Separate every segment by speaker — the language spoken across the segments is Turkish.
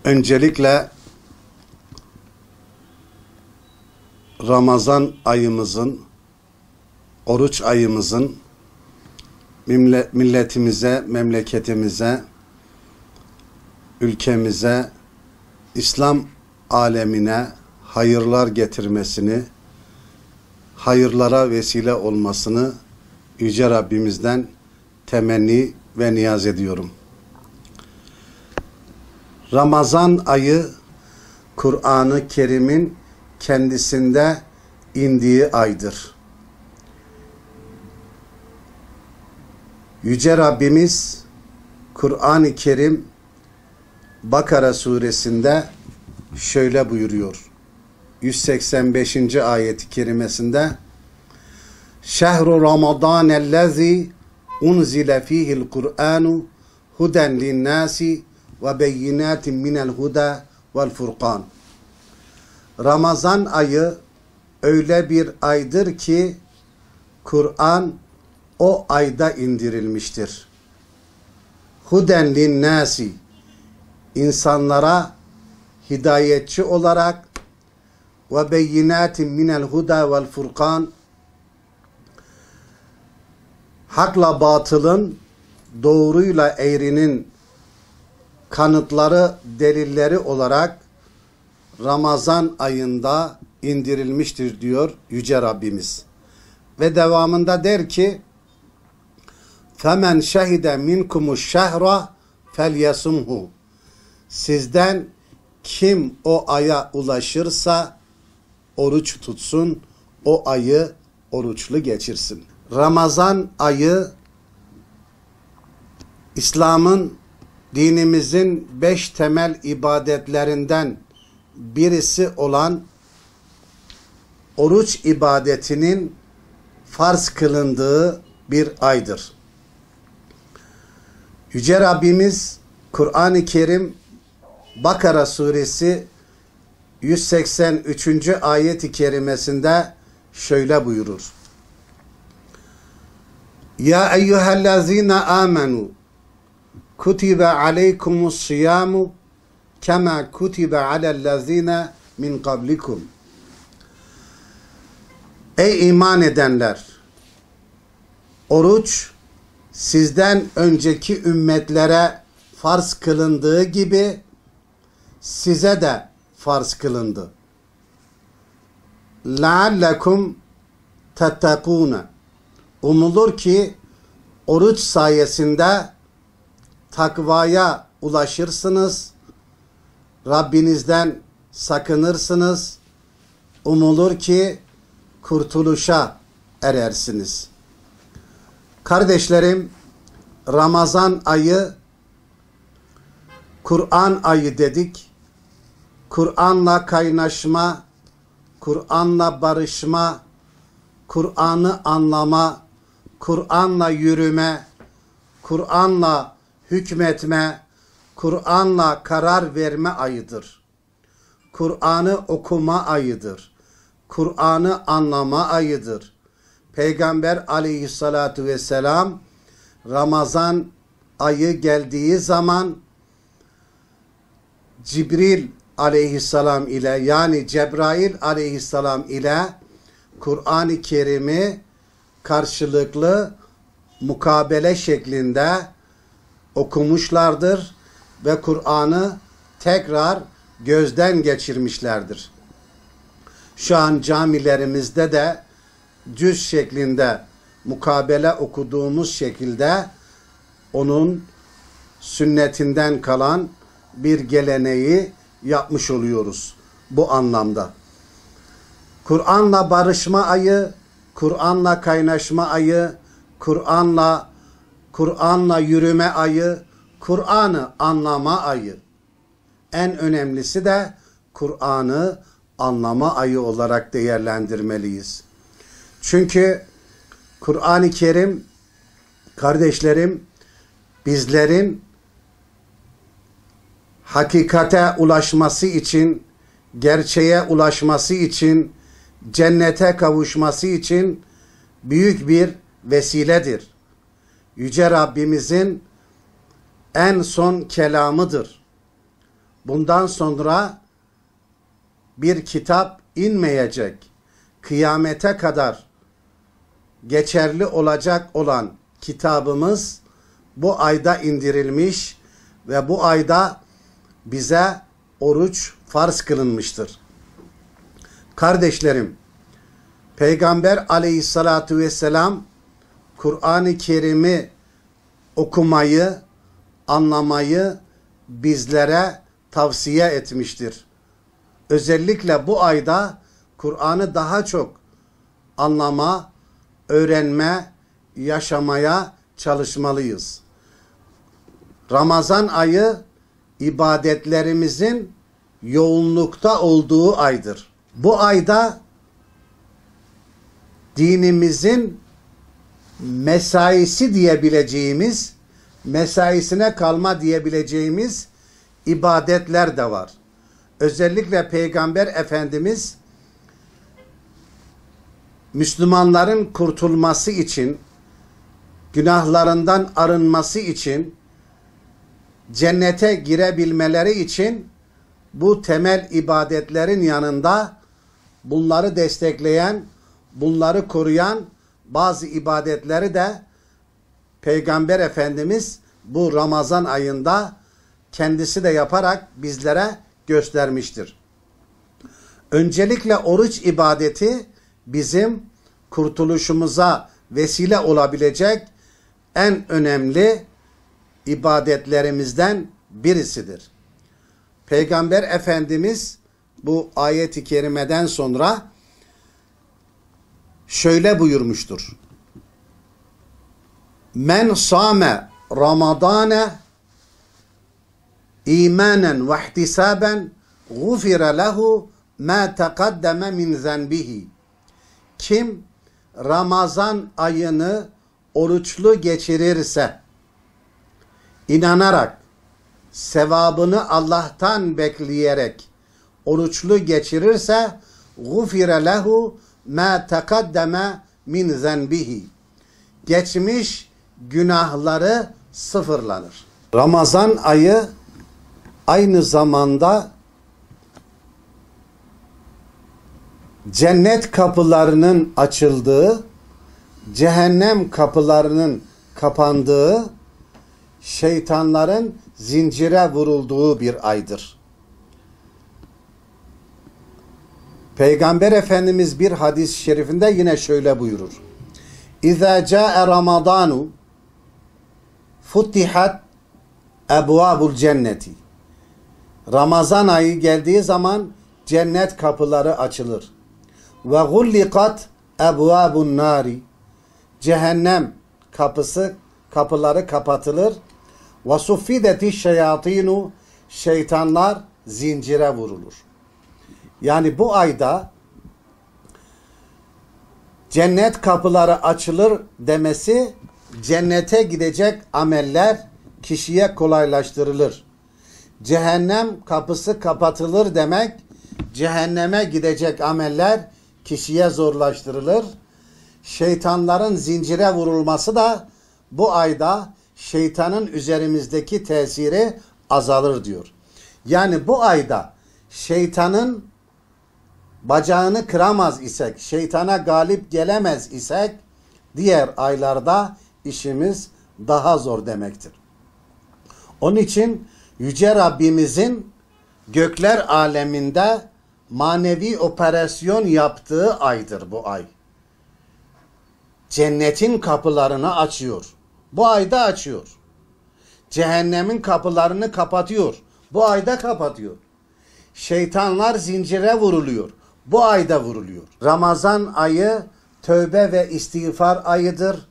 Speaker 1: Öncelikle Ramazan ayımızın, oruç ayımızın milletimize, memleketimize, ülkemize, İslam alemine hayırlar getirmesini, hayırlara vesile olmasını Yüce Rabbimizden temenni ve niyaz ediyorum. Ramazan ayı Kur'an-ı Kerim'in kendisinde indiği aydır. Yüce Rabbimiz Kur'an-ı Kerim Bakara suresinde şöyle buyuruyor. 185. ayet-i kerimesinde Şehru Ramadanellezî unzile fîhil Kur'anu huden linnâsi ve beyinâtin minel huda vel furkan. Ramazan ayı öyle bir aydır ki Kur'an o ayda indirilmiştir. Huden linnâsi, insanlara hidayetçi olarak, ve beyinatin minel huda vel furkan, hakla batılın, doğruyla eğrinin kanıtları, delilleri olarak Ramazan ayında indirilmiştir diyor Yüce Rabbimiz. Ve devamında der ki فَمَنْ شَهِدَ مِنْكُمُ الشَّهْرَ فَلْيَسُمْهُ. Sizden kim o aya ulaşırsa oruç tutsun, o ayı oruçlu geçirsin. Ramazan ayı İslam'ın, dinimizin 5 temel ibadetlerinden birisi olan oruç ibadetinin farz kılındığı bir aydır. Yüce Rabbimiz Kur'an-ı Kerim Bakara suresi 183. ayet-i kerimesinde şöyle buyurur. Ya eyyühellezine amenu kutibe aleykumus siyamu kema kutibe alellezine min kablikum. Ey iman edenler! Oruç sizden önceki ümmetlere farz kılındığı gibi size de farz kılındı. لَعَلَّكُمْ تَتَّقُونَ. Umulur ki oruç sayesinde takvaya ulaşırsınız, Rabbinizden sakınırsınız, umulur ki kurtuluşa erersiniz. Kardeşlerim, Ramazan ayı Kur'an ayı dedik. Kur'an'la kaynaşma, Kur'an'la barışma, Kur'an'ı anlama, Kur'an'la yürüme, Kur'an'la hükmetme, Kur'an'la karar verme ayıdır. Kur'an'ı okuma ayıdır. Kur'an'ı anlama ayıdır. Peygamber aleyhissalatu vesselam Ramazan ayı geldiği zaman Cibril aleyhisselam ile, yani Cebrail aleyhisselam ile Kur'an-ı Kerim'i karşılıklı mukabele şeklinde okumuşlardır ve Kur'an'ı tekrar gözden geçirmişlerdir. Şu an camilerimizde de cüz şeklinde mukabele okuduğumuz şekilde onun sünnetinden kalan bir geleneği yapmış oluyoruz bu anlamda. Kur'an'la barışma ayı, Kur'an'la kaynaşma ayı, Kur'an'la yürüme ayı, Kur'an'ı anlama ayı. En önemlisi de Kur'an'ı anlama ayı olarak değerlendirmeliyiz. Çünkü Kur'an-ı Kerim, kardeşlerim, bizlerin hakikate ulaşması için, gerçeğe ulaşması için, cennete kavuşması için büyük bir vesiledir. Yüce Rabbimizin en son kelamıdır. bundan sonra bir kitap inmeyecek, kıyamete kadar geçerli olacak olan kitabımız bu ayda indirilmiş ve bu ayda bize oruç farz kılınmıştır. Kardeşlerim, Peygamber aleyhissalatu vesselam Kur'an-ı Kerim'i okumayı, anlamayı bizlere tavsiye etmiştir. Özellikle bu ayda Kur'an'ı daha çok anlama, öğrenme, yaşamaya çalışmalıyız. Ramazan ayı ibadetlerimizin yoğunlukta olduğu aydır. Bu ayda dinimizin mesaisi diyebileceğimiz, mesaisine kalma diyebileceğimiz ibadetler de var. Özellikle Peygamber Efendimiz Müslümanların kurtulması için, günahlarından arınması için, cennete girebilmeleri için bu temel ibadetlerin yanında bunları destekleyen, bunları koruyan bazı ibadetleri de Peygamber Efendimiz bu Ramazan ayında kendisi de yaparak bizlere göstermiştir. Öncelikle oruç ibadeti bizim kurtuluşumuza vesile olabilecek en önemli ibadetlerimizden birisidir. Peygamber Efendimiz bu ayet-i kerimeden sonra şöyle buyurmuştur. Men sâme Ramadâne İmanen ve ihtisaben gufire lehu ma taqaddeme min zenbihi. Kim Ramazan ayını oruçlu geçirirse, inanarak, sevabını Allah'tan bekleyerek oruçlu geçirirse, gufire lehu ma taqaddeme min zenbihi. Geçmiş günahları sıfırlanır. Ramazan ayı aynı zamanda cennet kapılarının açıldığı, cehennem kapılarının kapandığı, şeytanların zincire vurulduğu bir aydır. Peygamber Efendimiz bir hadis-i şerifinde yine şöyle buyurur. İzâ câe Ramadânu futtihat ebvâbul cenneti. Ramazan ayı geldiği zaman cennet kapıları açılır. Ve gullikat ebvâbun nâri. Cehennem kapıları kapatılır. Ve suffideti şeyatînu. Şeytanlar zincire vurulur. Yani bu ayda cennet kapıları açılır demesi, cennete gidecek ameller kişiye kolaylaştırılır. Cehennem kapısı kapatılır demek, cehenneme gidecek ameller kişiye zorlaştırılır. Şeytanların zincire vurulması da bu ayda şeytanın üzerimizdeki tesiri azalır diyor. Yani bu ayda şeytanın bacağını kıramaz isek, şeytana galip gelemez isek, diğer aylarda işimiz daha zor demektir. Onun için Yüce Rabbimizin gökler aleminde manevi operasyon yaptığı aydır bu ay. Cennetin kapılarını açıyor. Bu ayda açıyor. Cehennemin kapılarını kapatıyor. Bu ayda kapatıyor. Şeytanlar zincire vuruluyor. Bu ayda vuruluyor. Ramazan ayı tövbe ve istiğfar ayıdır.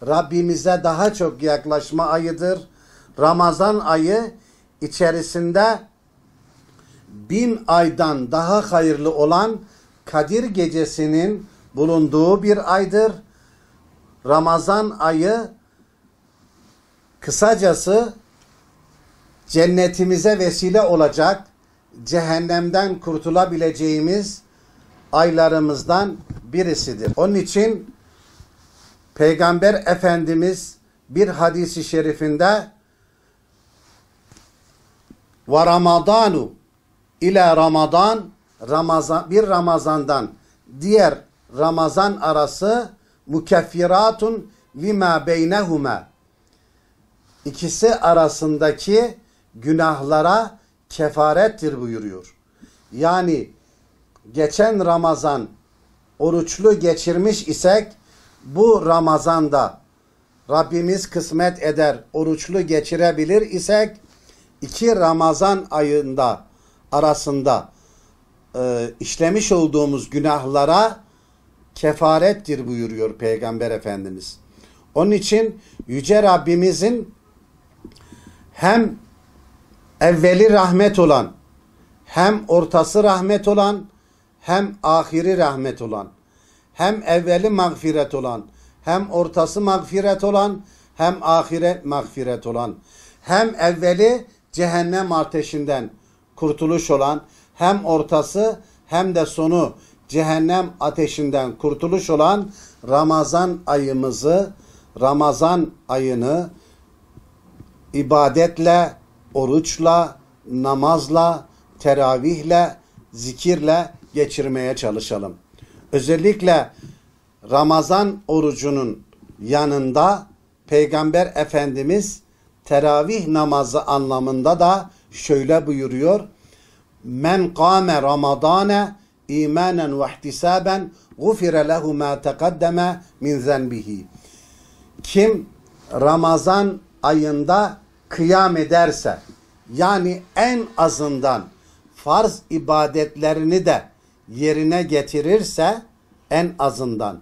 Speaker 1: Rabbimize daha çok yaklaşma ayıdır. Ramazan ayı içerisinde 1000 aydan daha hayırlı olan Kadir Gecesi'nin bulunduğu bir aydır. Ramazan ayı kısacası cennetimize vesile olacak, cehennemden kurtulabileceğimiz aylarımızdan birisidir. Onun için Peygamber Efendimiz bir hadisi şerifinde ve Ramadanu ile Ramazan, bir Ramazandan diğer Ramazan arası mukeffiratun lima beynehuma. İkisi arasındaki günahlara kefarettir buyuruyor. Yani geçen Ramazan oruçlu geçirmiş isek bu Ramazan'da Rabbimiz kısmet eder oruçlu geçirebilir isek iki Ramazan ayında arasında işlemiş olduğumuz günahlara kefarettir buyuruyor Peygamber Efendimiz. Onun için Yüce Rabbimizin hem evveli rahmet olan, hem ortası rahmet olan, hem ahiri rahmet olan, hem evveli mağfiret olan, hem ortası mağfiret olan, hem ahire mağfiret olan, hem evveli cehennem ateşinden kurtuluş olan, hem ortası hem de sonu cehennem ateşinden kurtuluş olan Ramazan ayımızı, Ramazan ayını ibadetle, oruçla, namazla, teravihle, zikirle geçirmeye çalışalım. Özellikle Ramazan orucunun yanında Peygamber Efendimiz teravih namazı anlamında da şöyle buyuruyor. Men kâme Ramadâne imanen ve ihtisaben gufire lehu ma teqaddeme min zenbihi. Kim Ramazan ayında kıyam ederse, yani en azından farz ibadetlerini de yerine getirirse, en azından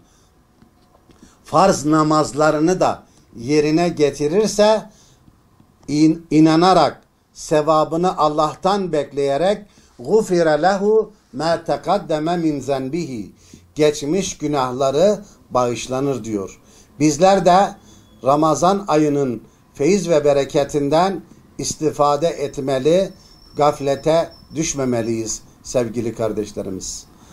Speaker 1: farz namazlarını da yerine getirirse, inanarak, sevabını Allah'tan bekleyerek gufire lehu ma teqaddeme min zenbihi, geçmiş günahları bağışlanır diyor. Bizler de Ramazan ayının feyiz ve bereketinden istifade etmeli, gaflete düşmemeliyiz sevgili kardeşlerimiz.